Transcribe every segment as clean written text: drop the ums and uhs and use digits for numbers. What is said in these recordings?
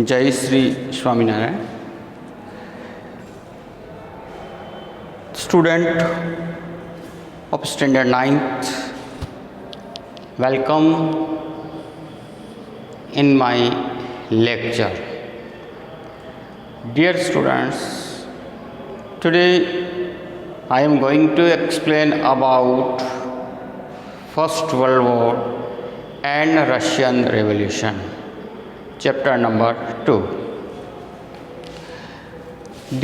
जय Shri Swaminarayan. Student of standard 9th, welcome in my lecture. Dear students, today I am going to explain about First World War and Russian Revolution, chapter number 2.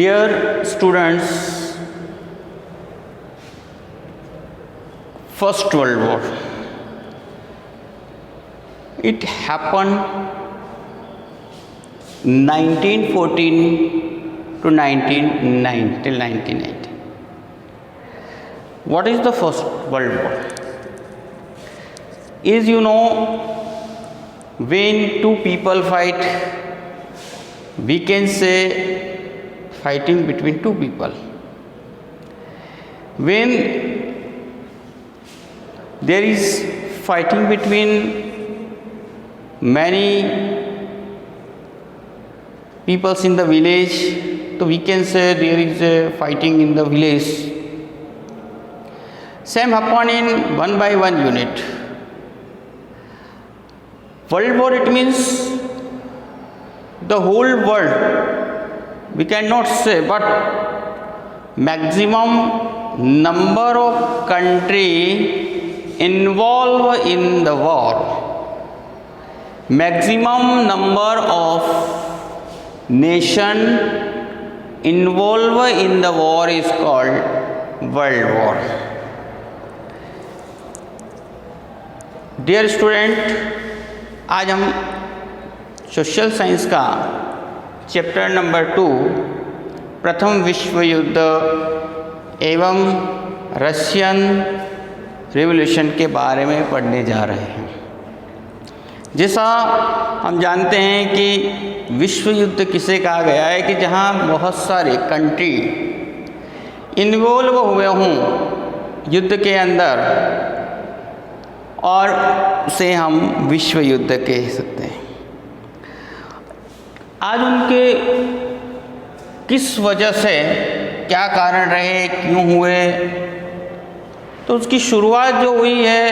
Dear students, First World War, it happened 1914 to 1990 till 1980. What is the First World War? Is when two people fight, we can say fighting between two people. When there is fighting between many peoples in the village, so we can say there is a fighting in the village. Same happen in one by one unit. World War, it means the whole world, we cannot say, but maximum number of country involved in the war, maximum number of nation involved in the war is called World War. Dear student, आज हम social science का chapter number 2 प्रथम विश्व युद्ध एवं Russian revolution के बारे में पढ़ने जा रहे हैं। जैसा हम जानते हैं कि विश्व युद्ध किसे कहा गया है कि जहां बहुत सारे कंट्री इन्वॉल्व हुए हों युद्ध के अंदर, और उसे हम विश्व युद्ध कह सकते हैं। आज उनके किस वजह से, क्या कारण रहे, क्यों हुए, तो उसकी शुरुआत जो हुई है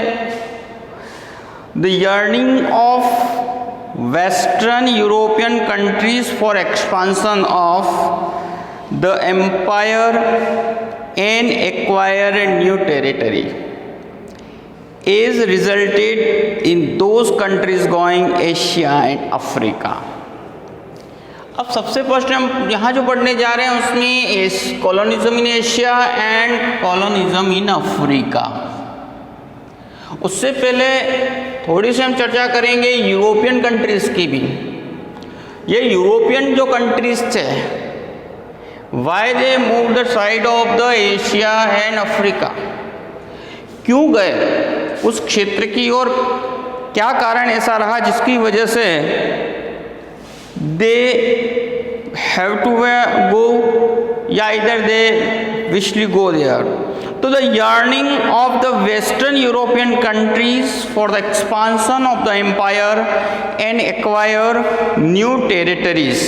the yearning of western European countries for expansion of the empire and acquire new territory is resulted in those countries going Asia and Africa. अब सबसे फर्स्ट हम यहाँ जो पढ़ने जा रहे हैं उसमें colonialism in Asia and colonialism in Africa. उससे पहले थोड़ी सी हम चर्चा करेंगे यूरोपियन कंट्रीज़ की भी। ये यूरोपियन जो कंट्रीज़ थे, why they move the side of the Asia and Africa, क्यों गए उस क्षेत्र की ओर, क्या कारण ऐसा रहा जिसकी वजह से दे हैव टू गो, या इधर दे विशली गो देयर। तो the yearning of the western European countries for the expansion of the empire and acquire new territories.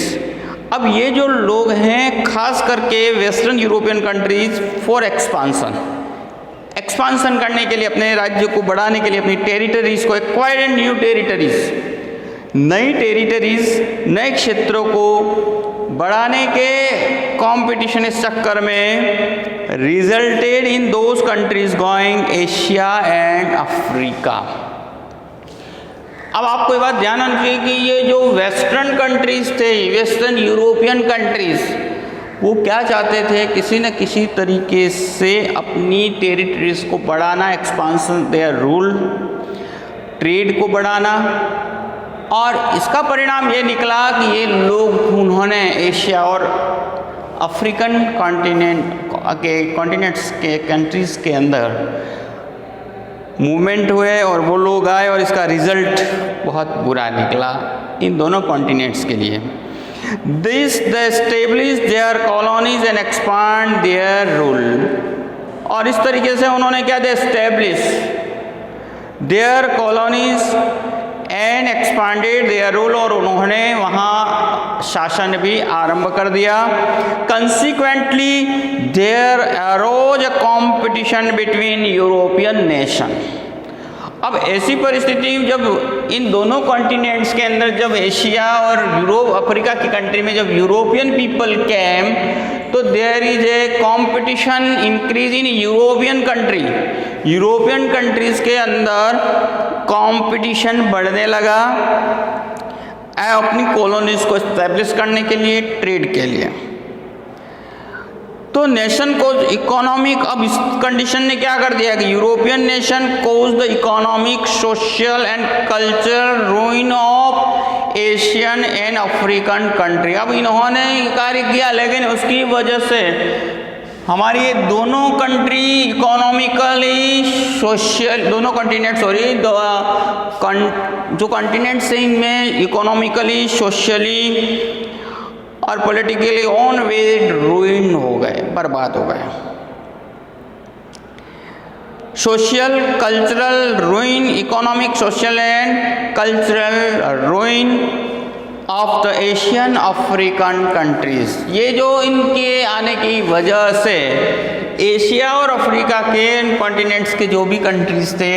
अब ये जो लोग हैं खास करके western European countries for expansion करने के लिए, अपने राज्य को बढ़ाने के लिए, अपनी टेरिटरीज को, एक्वायर एंड न्यू टेरिटरीज, नई टेरिटरीज, नए क्षेत्रों को बढ़ाने के कंपटीशन इस चक्कर में resulted in those countries going Asia and Africa. अब आपको ये बात ध्यान आनी चाहिए कि ये जो वेस्टर्न कंट्रीज थे, वेस्टर्न यूरोपियन कंट्रीज, वो क्या चाहते थे, किसी न किसी तरीके से अपनी टेरिटरीज को बढ़ाना, एक्सपांसन देयर रूल, ट्रेड को बढ़ाना, और इसका परिणाम ये निकला कि ये लोग, उन्होंने एशिया और अफ्रीकन कॉन्टिनेंट्स के कंट्रीज़ के अंदर मूवमेंट हुए और वो लोग आए, और इसका रिज़ल्ट बहुत बुरा निकला इन दोनों कॉन्टिनेंट्स के लिए। This they establish their colonies and expand their rule, और इस तरीके से उन्होंने क्या दिया, establish their colonies and expanded their rule, और उन्होंने वहाँ शासन भी आरंभ कर दिया। Consequently there arose a competition between European nation. अब ऐसी परिस्थिति जब इन दोनों कॉन्टिनेंट्स के अंदर, जब एशिया और यूरोप अफ्रीका की कंट्री में जब यूरोपियन पीपल कैम, तो there is a competition increase in European country. European countries के अंदर कंपटीशन बढ़ने लगा अपनी कॉलोनीज को एस्टेब्लिश करने के लिए, ट्रेड के लिए। तो नेशन को इकोनॉमिक, अब इस कंडीशन ने क्या कर दिया कि European nation cause the economic, social and cultural ruin of Asian and African country. अब इन्होंने कार्य किया, लेकिन उसकी वजह से हमारी ये दोनों कंट्री इकोनॉमिकली, सोशल, दोनों कॉन्टिनेंट, सॉरी, जो कॉन्टिनेंट्स हैं इनमें इकोनॉमिकली, सोशली और पॉलिटिकली ऑन वे रूइन हो गए, बर्बाद हो गए। Social cultural रूइन, economic, social and cultural ruin of the Asian African countries. ये जो इनके आने की वजह से एशिया और अफ्रीका के कॉन्टिनेंट्स के जो भी कंट्रीज थे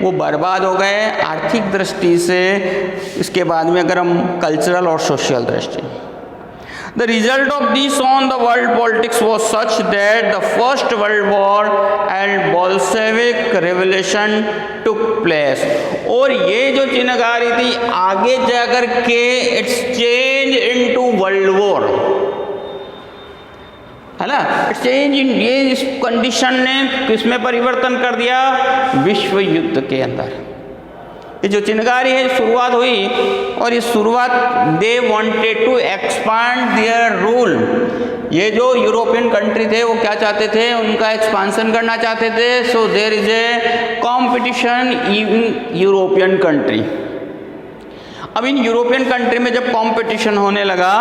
वो बर्बाद हो गए आर्थिक दृष्टि से। इसके बाद में अगर हम कल्चरल और सोशल दृष्टि, The result of this on the world politics was such that the First World War and Bolshevik Revolution took place। और ये जो चिन्हकारी थी आगे जाकर के it's change into world war, है ना, इट्स चेंज इन, ये इस कंडीशन ने किसमें परिवर्तन कर दिया, विश्व युद्ध के अंदर। ये जो चिन्हकारी है शुरुआत हुई, और ये शुरुआत they wanted to expand their rule. ये जो यूरोपियन कंट्री थे वो क्या चाहते थे, उनका एक्सपांसन करना चाहते थे। So there is a competition in European country. अब इन यूरोपियन कंट्री में जब कंपटीशन होने लगा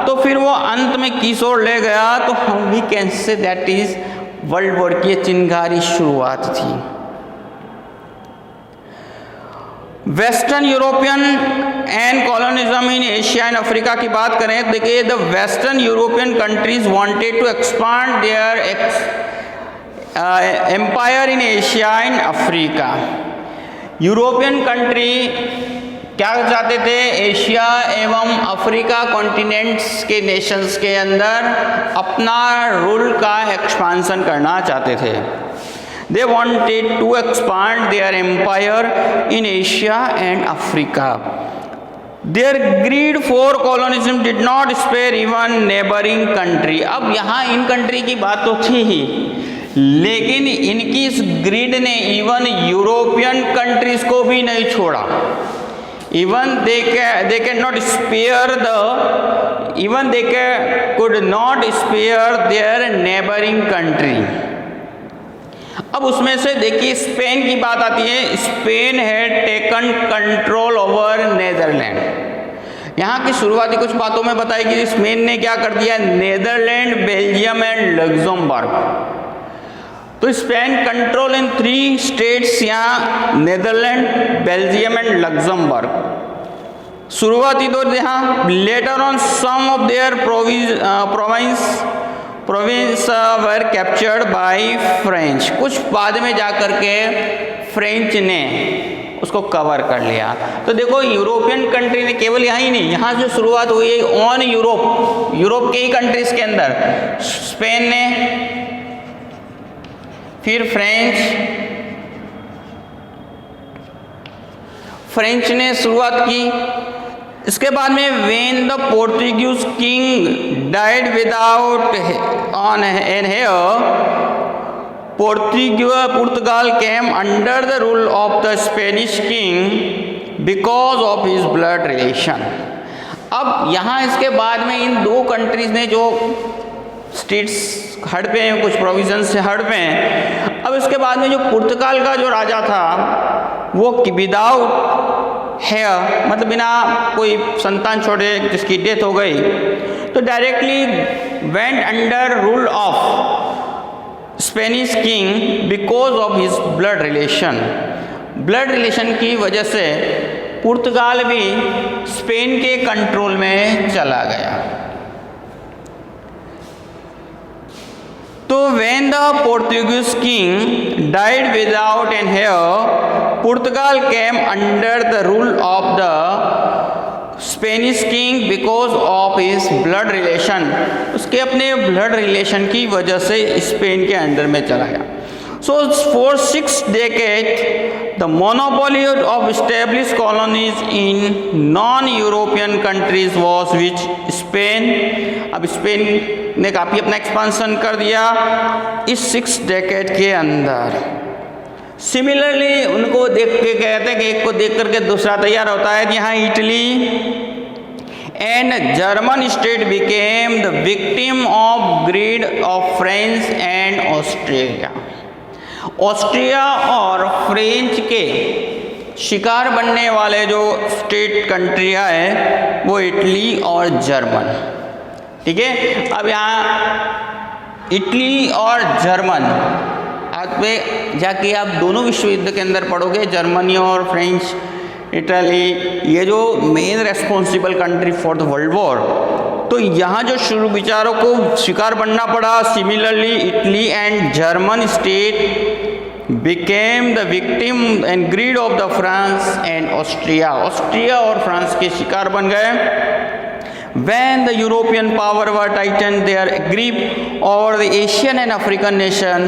तो फिर वो अंत में किस ओर ले गया, तो हम we can say that is world war की चिन्हकारी शुरुआत थी। Western European and colonialism in Asia and Africa की बात करें तो देखिए, the western European countries wanted to expand their empire in Asia and Africa. European country क्या चाहते थे, एशिया एवं अफ्रीका कॉन्टिनेंट्स के नेशंस के अंदर अपना रूल का एक्सपांसन करना चाहते थे। They wanted to expand their empire in Asia and Africa. Their greed for colonialism did not spare even neighboring country। अब यहाँ इन कंट्री की बात तो थी ही, लेकिन इनकी इस ग्रीड ने इवन यूरोपियन कंट्रीज को भी नहीं छोड़ा। Even they cannot spare the, even they could not spare their neighboring country। अब उसमें से देखिए स्पेन की बात आती है। Spain had taken control over Netherland. यहाँ की शुरुआती कुछ बातों में बताई कि स्पेन ने क्या कर दिया, नेदरलैंड, बेल्जियम एंड लग्जमबर्ग। तो स्पेन कंट्रोल इन 3 स्टेट्स, यहाँ नेदरलैंड, बेल्जियम एंड लग्जमबर्ग। शुरुआती दौर यहाँ, later on some of their province were captured by French. कुछ बाद में जाकर के फ्रेंच ने उसको कवर कर लिया। तो देखो यूरोपियन कंट्री ने केवल यहाँ ही नहीं, यहाँ जो शुरुआत हुई है ऑन यूरोप के ही कंट्रीज के अंदर, स्पेन ने, फिर फ्रेंच ने शुरुआत की। इसके बाद में when the Portuguese king died without on an heir, Portugal came under the rule of the Spanish king because of his blood relation. अब यहाँ इसके बाद में इन दो कंट्रीज ने जो स्टेट्स हट पे हैं, कुछ प्रोविजन से हट पे हैं। अब इसके बाद में जो पुर्तगाल का जो राजा था वो विदाउट हेयर, मतलब बिना कोई संतान छोड़े, जिसकी डेथ हो गई, तो directly went under rule of Spanish king because of his blood relation. Blood relation की वजह से पुर्तगाल भी स्पेन के कंट्रोल में चला गया। तो when the Portuguese king died without an heir, Portugal came under the rule of the Spanish king because of his blood relation, उसके अपने blood relation की वजह से स्पेन के अंडर में चला गया। So for 6 decades, the monopoly of established colonies in non-European countries was with Spain। अब स्पेन ने काफ़ी अपना एक्सपांसन कर दिया इस 6 डेकेड के अंदर। सिमिलरली उनको देख के कहते हैं कि एक को देख करके दूसरा तैयार होता है। यहाँ Italy and German state became the victim of greed of French and Austria. Austria और फ्रेंच के शिकार बनने वाले जो स्टेट कंट्री है वो इटली और जर्मन। ठीक है, अब यहाँ इटली और जर्मन आगे जाके आप दोनों विश्व युद्ध के अंदर पढ़ोगे, जर्मनी और फ्रेंच इटली ये जो main responsible country for the world war, तो यहाँ जो शुरू विचारों को शिकार बनना पड़ा। Similarly Italy and German state became the victim and greed of the France and Austria. Austria और फ्रांस के शिकार बन गए। When the European power were tightened their grip over the Asian and African nation,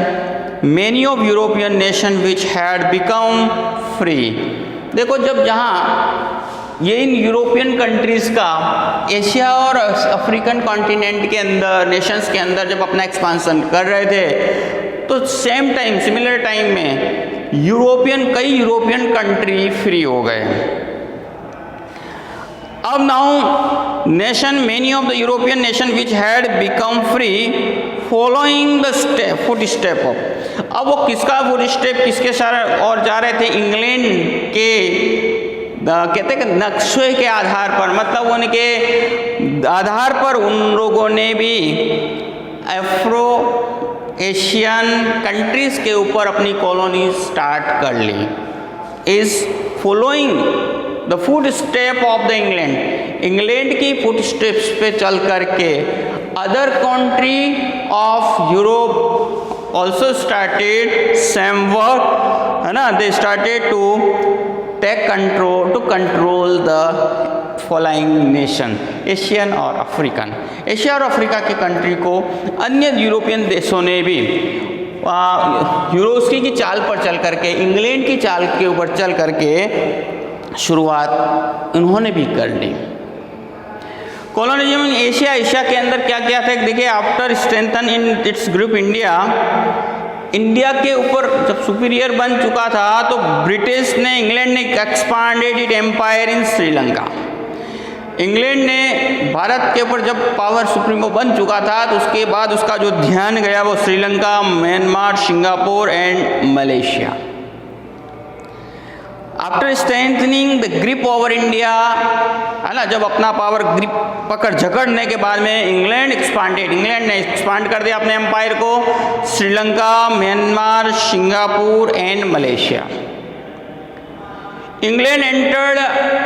many of European nations which had become free। देखो जब जहाँ ये in European countries का एशिया और अफ्रीकन कॉन्टिनेंट के अंदर नेशंस के अंदर जब अपना एक्सपांसन कर रहे थे, तो सेम टाइम सिमिलर टाइम में कई यूरोपियन कंट्री फ्री हो गए। अब now many of the European nation which had become free following the footstep of। अब वो किसका फुटस्टेप किसके साथ और जा रहे थे? इंग्लैंड के कहते हैं नक्शे के आधार पर, मतलब उनके आधार पर उन लोगों ने भी अफ्रो एशियन कंट्रीज के ऊपर अपनी कॉलोनी स्टार्ट कर ली। Is following the footstep of the England की फुट स्टेप्स पे चल करके other country of Europe also started same work, है ना। They started to take control to control the following nation, Asian और African. Asia और Africa की country को अन्य यूरोपियन देशों ने भी यूरोस्की की चाल पर चल करके, इंग्लैंड की चाल के ऊपर चल करके शुरुआत उन्होंने भी कर ली। कॉलोनिज्म इन एशिया के अंदर क्या क्या था देखिए। After strengthen in its group India के ऊपर जब सुपीरियर बन चुका था, तो ब्रिटिश ने इंग्लैंड ने expanded it empire in Sri Lanka. England ने भारत के ऊपर जब पावर सुप्रीमो बन चुका था, तो उसके बाद उसका जो ध्यान गया वो Sri Lanka, Myanmar, Singapore and Malaysia. After strengthening the grip over India, है ना, जब अपना पावर ग्रिप पकड़ झकड़ने के बाद में इंग्लैंड ने एक्सपांड कर दिया अपने एम्पायर को, Sri Lanka, Myanmar, Singapore and Malaysia. England entered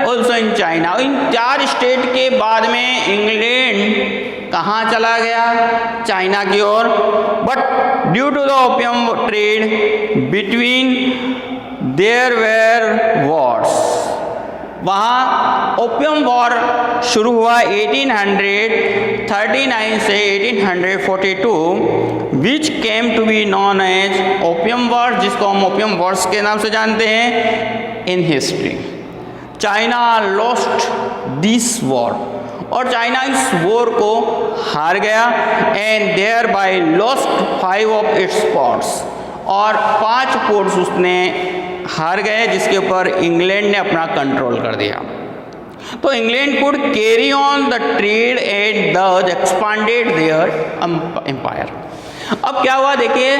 also in China. इन 4 स्टेट के बाद में इंग्लैंड कहाँ चला गया? चाइना की ओर। But due to the opium trade between there were wars, वहाँ ओपियम वॉर शुरू हुआ 1839 से 1842, which came to be known as opium war, जिसको हम ओपियम वॉर्स के नाम से जानते हैं in history. China lost this war, और चाइना इस वॉर को हार गया and thereby lost 5 of its ports, और 5 पोर्ट्स उसने हार गए, जिसके ऊपर इंग्लैंड ने अपना कंट्रोल कर दिया। तो England could carry on the trade and the expanded their empire. अब क्या हुआ देखिए,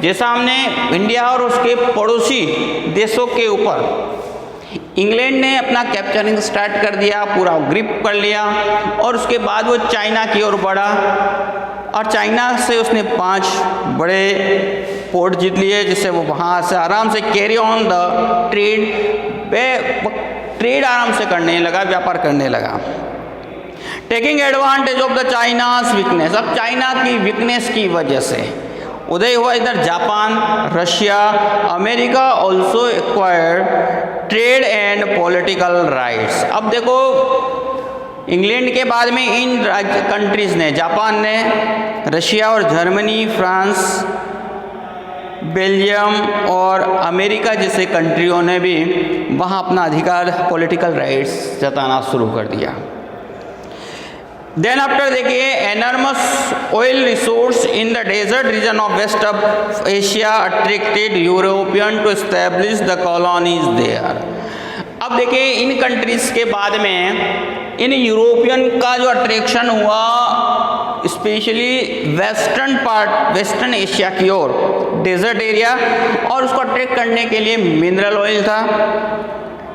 जैसा हमने इंडिया और उसके पड़ोसी देशों के ऊपर इंग्लैंड ने अपना कैप्चरिंग स्टार्ट कर दिया, पूरा ग्रिप कर लिया, और उसके बाद वो चाइना की ओर बढ़ा, और चाइना से उसने 5 बड़े पोर्ट जीत लिए, जिससे वो वहाँ से आराम से कैरी ऑन द ट्रेड आराम से करने लगा, व्यापार करने लगा। Taking advantage of the China's weakness, अब चाइना की वीकनेस की वजह से उदय हुआ इधर Japan, Russia, America also acquired trade and political rights. अब देखो इंग्लैंड के बाद में इन कंट्रीज़ ने, जापान ने, रशिया और जर्मनी, फ्रांस, बेल्जियम और अमेरिका जैसे कंट्रियों ने भी वहाँ अपना अधिकार, पॉलिटिकल राइट्स जताना शुरू कर दिया। देन आफ्टर देखिए enormous oil resource in the desert region of west of Asia attracted European to establish the colonies there. अब देखिए इन कंट्रीज़ के बाद में इन यूरोपियन का जो अट्रैक्शन हुआ specially western part, western Asia की ओर, डेजर्ट एरिया, और उसको अट्रैक्ट करने के लिए मिनरल ऑयल था,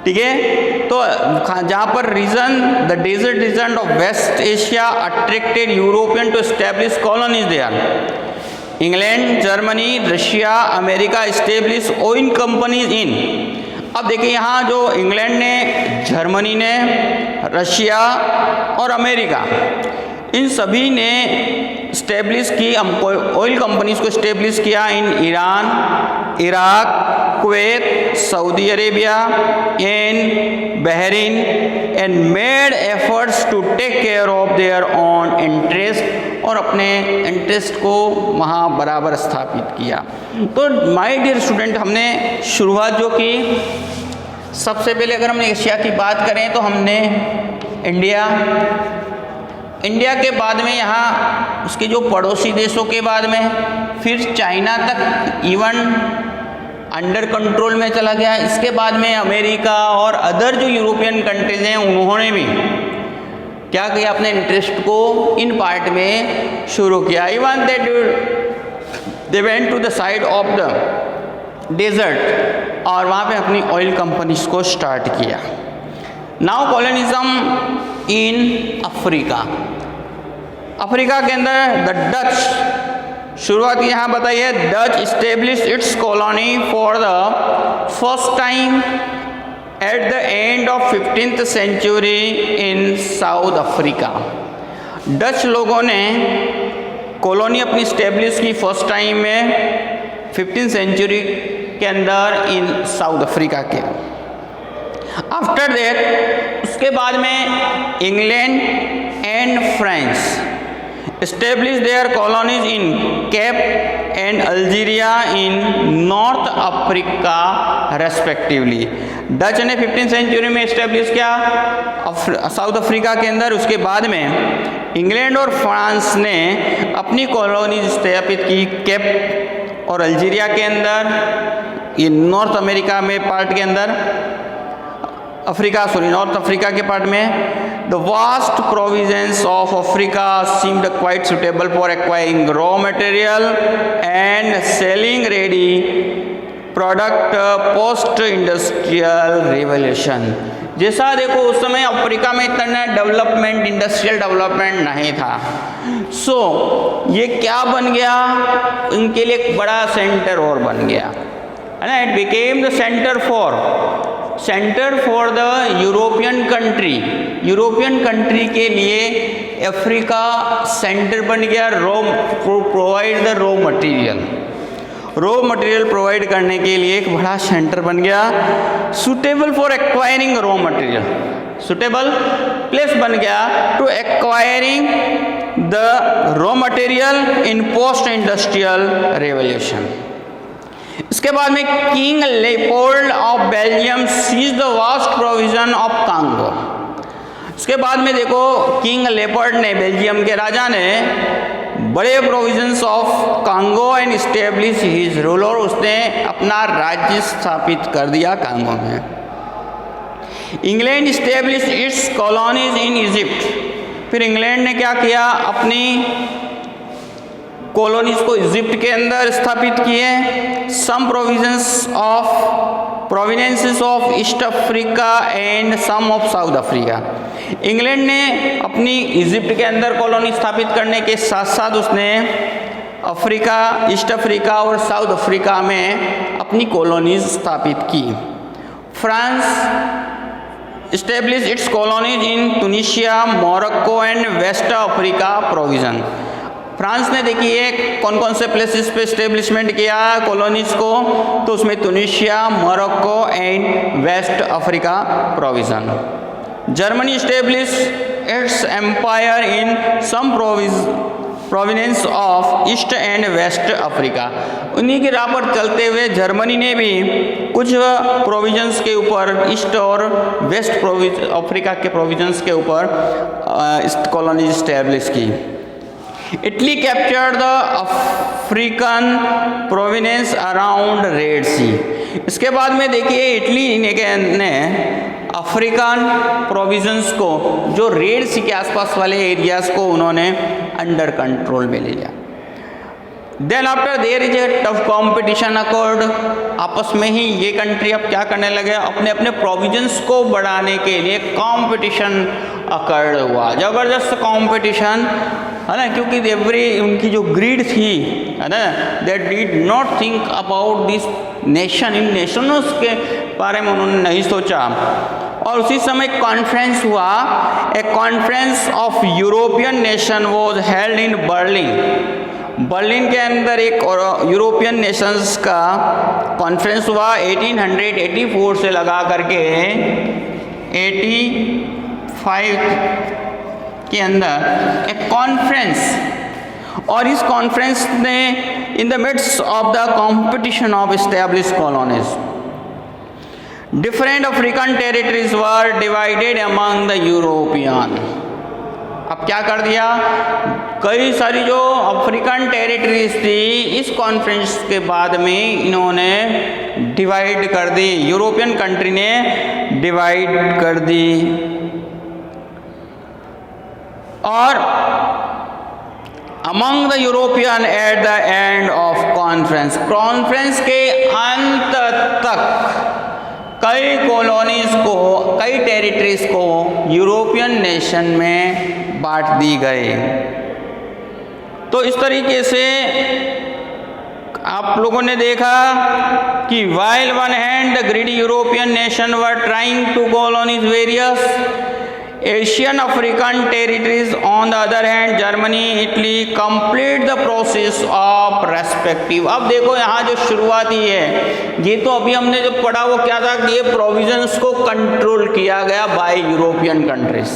ठीक है। तो जहाँ पर region the desert region of West Asia attracted European to establish colonies there. England, Germany, Russia, America establish oil companies in. अब देखिए यहाँ जो इंग्लैंड ने, जर्मनी ने, रशिया और अमेरिका, इन सभी ने स्टेब्लिश की ऑयल कंपनीज को स्टेब्लिश किया in Iran, Iraq, Kuwait, Saudi Arabia and Bahrain and made efforts to take care of their own interest, और अपने इंटरेस्ट को वहाँ बराबर स्थापित किया। तो माय डियर स्टूडेंट, हमने शुरुआत जो की, सबसे पहले अगर हमने एशिया की बात करें तो हमने इंडिया के बाद में यहाँ उसके जो पड़ोसी देशों के बाद में फिर चाइना तक इवन अंडर कंट्रोल में चला गया। इसके बाद में अमेरिका और अदर जो यूरोपियन कंट्रीज हैं उन्होंने भी क्या किया, अपने इंटरेस्ट को इन पार्ट में शुरू किया। Even they went to the side of the desert और वहाँ पे अपनी ऑयल कंपनीज को स्टार्ट किया। Now colonialism in Africa, Africa के अंदर द डच, शुरुआत यहाँ बताइए, Dutch establish its colony for the first time at the end of 15th century in South Africa. Dutch लोगों ने कॉलोनी अपनी इस्टेब्लिश की फर्स्ट टाइम में 15th सेंचुरी के अंदर इन साउथ अफ्रीका के। आफ्टर दैट, उसके बाद में England and France established their colonies in Cape and Algeria in North Africa respectively। Dutch ने 15th सेंचुरी में इस्टेब्लिश किया साउथ अफ्रीका के अंदर। उसके बाद में इंग्लैंड और फ्रांस ने अपनी कॉलोनीज स्थापित की केप और अल्जीरिया के अंदर, ये नॉर्थ अमेरिका में पार्ट के अंदर, नॉर्थ अफ्रीका के पार्ट में। The vast provinces of Africa seemed quite suitable for acquiring raw material and selling ready product post industrial revolution। जैसा देखो उस समय अफ्रीका में इतना डेवलपमेंट, इंडस्ट्रियल डेवलपमेंट नहीं था। सो ये क्या बन गया, उनके लिए एक बड़ा सेंटर और बन गया, है ना। It became the centre for the European country के लिए अफ्रीका सेंटर बन गया। Provide the raw material provide करने के लिए एक बड़ा सेंटर बन गया। Suitable for acquiring raw material, suitable place बन गया to acquiring the raw material in post industrial revolution. इसके बाद में king Leopold of Belgium seize the vast provision of Congo. इसके बाद में देखो किंग लेपोल्ड ने, बेल्जियम के राजा ने, बड़े provisions of Congo and establish his rule, और उसने अपना राज्य स्थापित कर दिया कांगो में। England establish it's colonies in Egypt. फिर इंग्लैंड ने क्या किया, अपनी कॉलोनीज को इजिप्ट के अंदर स्थापित किए। Some provinces of east Africa and some of south Africa. England ने अपनी इजिप्ट के अंदर कॉलोनी स्थापित करने के साथ साथ उसने अफ्रीका, ईस्ट अफ्रीका और साउथ अफ्रीका में अपनी कॉलोनीज स्थापित की। France established its colonies in Tunisia, Morocco and West Africa provision. France ने देखिए कौन कौन से प्लेसेस पे इस्टेब्लिशमेंट किया कॉलोनीज को, तो उसमें Tunisia, Morocco and west Africa provision. Germany establish its empire in some province of east and west Africa. उन्हीं की राह पर चलते हुए जर्मनी ने भी कुछ प्रोविजंस के ऊपर ईस्ट और वेस्ट अफ्रीका के प्रोविजंस के ऊपर कॉलोनीज इस्टेब्लिश की. Italy captured the African province around Red Sea. इसके बाद में देखिए इटली ने अफ्रीकन प्रोविजंस को जो रेड सी के आसपास वाले एरियाज को उन्होंने अंडर कंट्रोल में ले लिया. Then after there is a tough competition accord. आपस में ही ये कंट्री अब क्या करने लगे, अपने अपने प्रोविजंस को बढ़ाने के लिए कंपटीशन अकर्ड हुआ, ज़बरदस्त कंपटीशन है ना, क्योंकि उनकी जो ग्रीड थी है ना, they did not think about this nation, इन नेशनों के बारे में उन्होंने नहीं सोचा. और उसी समय कॉन्फ्रेंस हुआ, a conference of European nation was held in Berlin. Berlin के अंदर एक यूरोपियन नेशंस का कॉन्फ्रेंस हुआ 1884 से लगा करके 85 के अंदर एक कॉन्फ्रेंस. और इस कॉन्फ्रेंस ने in the midst of the competition of established colonies different African territories were divided among the European. अब क्या कर दिया, कई सारी जो अफ्रीकन टेरिटरीज थी इस कॉन्फ्रेंस के बाद में इन्होंने डिवाइड कर दी, यूरोपियन कंट्री ने डिवाइड कर दी. और among the European eight the end of conference के अंत तक कई कॉलोनीज को, कई टेरिटरीज को यूरोपियन नेशन में बांट दी गई. तो इस तरीके से आप लोगों ने देखा कि while one hand the greedy European nation were trying to colonize various Asian African territories, on the other hand Germany, Italy complete the process of respective. अब देखो यहाँ जो शुरुआती है, ये तो अभी हमने जो पढ़ा वो क्या था कि ये प्रोविजंस को कंट्रोल किया गया bye European countries.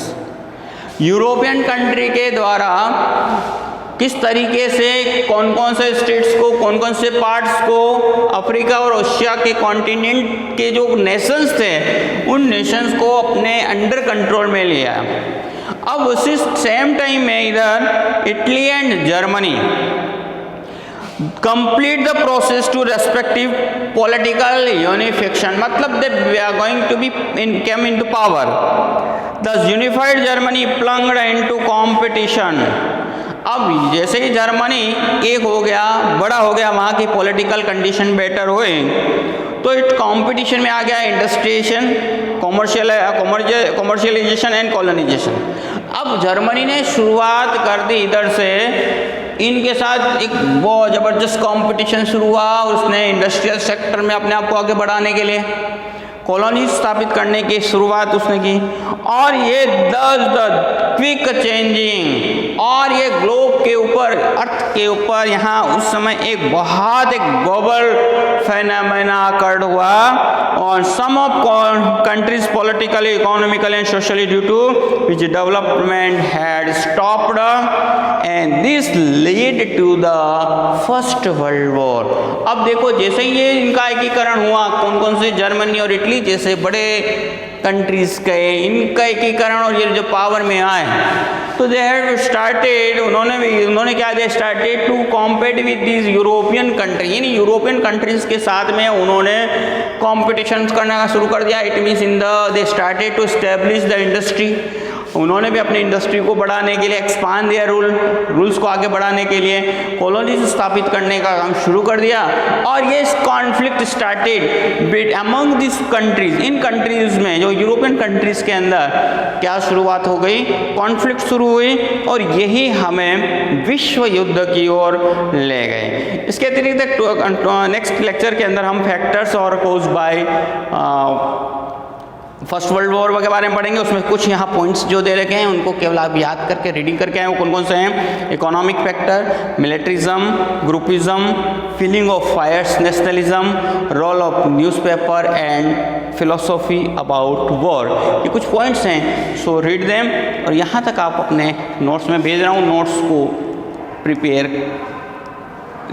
European country के द्वारा किस तरीके से कौन कौन से स्टेट्स को, कौन कौन से पार्ट्स को अफ्रीका और एशिया के कॉन्टिनेंट के जो नेशंस थे उन नेशंस को अपने अंडर कंट्रोल में लिया. अब उसी सेम टाइम में इधर Italy and Germany complete the process to respective political unification, मतलब that we are going to be came into power. Thus unified Germany plunged into competition. अब जैसे ही जर्मनी एक हो गया, बड़ा हो गया, वहाँ की पॉलिटिकल कंडीशन बेटर हुए, तो इट कंपटीशन में आ गया इंडस्ट्रिएशन, कॉमर्शियलाइजेशन एंड कॉलोनाइजेशन. अब जर्मनी ने शुरुआत कर दी इधर से, इनके साथ एक बहुत ज़बरदस्त कंपटीशन शुरू हुआ. उसने इंडस्ट्रियल सेक्टर में अपने आप को आगे बढ़ाने के लिए कॉलोनी स्थापित करने की शुरुआत उसने की. और ये द क्विक चेंजिंग, और ये ग्लोब के ऊपर, अर्थ के ऊपर यहाँ उस समय एक ग्लोबल फेनोमेना अकर्ड हुआ. और some of countries politically, economically and socially due to which development had stopped, and this lead to the first world war. अब देखो जैसे ही ये इनका एकीकरण हुआ, कौन कौन से, जर्मनी और इटली जैसे बड़े कंट्रीज के, इनका एकीकरण और ये जो पावर में आए, तो दे हैव स्टार्टेड, उन्होंने क्या दिया, started to compete with this European country. इन यूरोपियन कंट्रीज के साथ में उन्होंने कॉम्पिटिशन करना शुरू कर दिया. It means they started to establish the industry. उन्होंने भी अपनी इंडस्ट्री को बढ़ाने के लिए एक्सपांड दिया, रूल्स को आगे बढ़ाने के लिए कॉलोनीज स्थापित करने का काम शुरू कर दिया. और ये conflict started among this countries, in countries में जो यूरोपियन कंट्रीज के अंदर क्या शुरुआत हो गई, कॉन्फ्लिक्ट शुरू हुई, और यही हमें विश्व युद्ध की ओर ले गए. इसके अतिरिक्त नेक्स्ट लेक्चर के अंदर हम फैक्टर्स और cause by first world war के बारे में पढ़ेंगे, उसमें कुछ यहाँ पॉइंट्स जो दे रखे हैं उनको केवल आप याद करके रीडिंग करके आए। वो कौन कौन से हैं? Economic factor, militarism, groupism, feeling of fires, nationalism, role of newspaper and philosophy about war. ये कुछ पॉइंट्स हैं, सो रीड देम। और यहाँ तक आप अपने नोट्स में भेज रहा हूँ, नोट्स को प्रिपेयर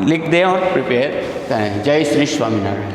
लिख दें और प्रिपेयर करें। जय श्री स्वामीनारायण।